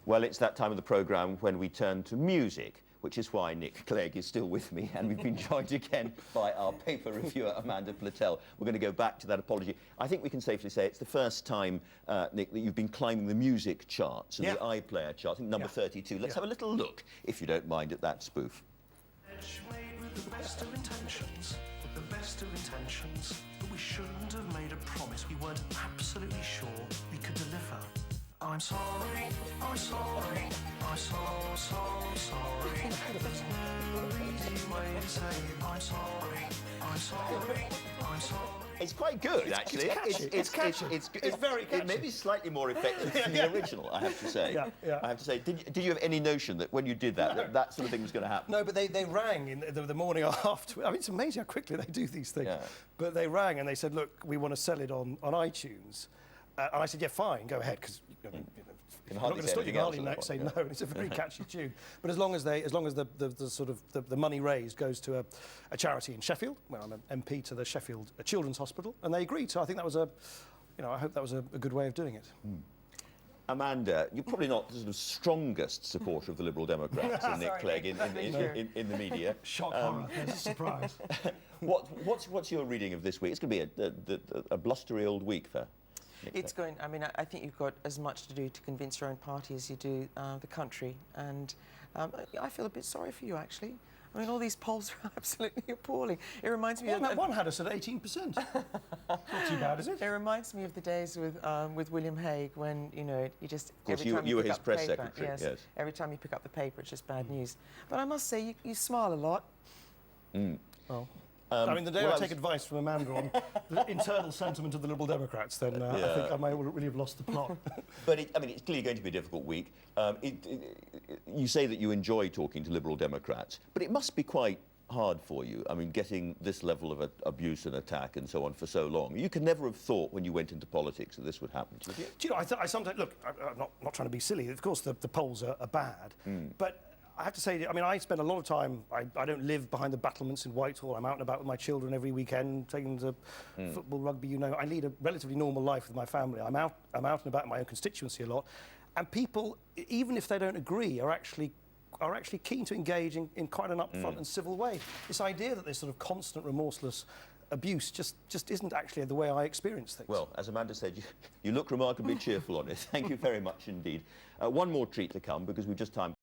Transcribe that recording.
Well, it's that time of the programme when we turn to music, which is why Nick Clegg is still with me, and we've been joined again by our paper reviewer, Amanda Platell. We're going to go back to that apology. I think we can safely say it's the first time, Nick, that you've been climbing the music charts and the iPlayer chart, I think number 32. Let's have a little look, if you don't mind, at that spoof. Made with the best of intentions, but we shouldn't have made a promise we weren't absolutely sure we could deliver. I'm sorry, I'm sorry, I'm so sorry. There's no easy way to say I'm sorry, I'm sorry, I'm sorry. It's quite good, actually. It's catchy. It's very catchy. It may be slightly more effective than the original, I have to say. I have to say. Did you have any notion that when you did that, that sort of thing was going to happen? No, but they rang in the morning after. I mean, it's amazing how quickly they do these things. Yeah. But they rang and they said, look, we want to sell it on iTunes. And I said, yeah, fine, go ahead, because you know, You I'm not going to stop you hardly say no. And it's a very catchy tune. But as long as the money raised goes to a charity in Sheffield, where I'm an MP to the Sheffield Children's Hospital, and they agreed. So I think that was I hope that was a good way of doing it. Amanda, you're probably not the sort of strongest supporter of the Liberal Democrats than Nick Clegg in the media. Shock horror, there's a surprise. What's your reading of this week? It's going to be a blustery old week for Nick It's Clegg. going. I mean, I think you've got as much to do to convince your own party as you do the country, and I feel a bit sorry for you, actually. I mean, all these polls are absolutely appalling. It reminds me of one had us at 18%. Not too bad, is it? It reminds me of the days with William Hague, when you just of course every time you were pick his up press the paper, secretary. Yes. Every time you pick up the paper, it's just bad news. But I must say, you smile a lot. Well. I mean, the day I take advice from Amanda on the internal sentiment of the Liberal Democrats, then I think I may really have lost the plot. But it's clearly going to be a difficult week. You say that you enjoy talking to Liberal Democrats, but it must be quite hard for you. I mean, getting this level of abuse and attack and so on for so long. You could never have thought when you went into politics that this would happen to you. Do you know, I sometimes, look, I'm not trying to be silly. Of course, the polls are bad, but I have to say, I mean, I spend a lot of time, I don't live behind the battlements in Whitehall. I'm out and about with my children every weekend, taking them to football, rugby, I lead a relatively normal life with my family. I'm out and about in my own constituency a lot. And people, even if they don't agree, are actually keen to engage in quite an upfront and civil way. This idea that there's sort of constant, remorseless abuse just isn't actually the way I experience things. Well, as Amanda said, you look remarkably cheerful on it. Thank you very much indeed. One more treat to come, because we've just time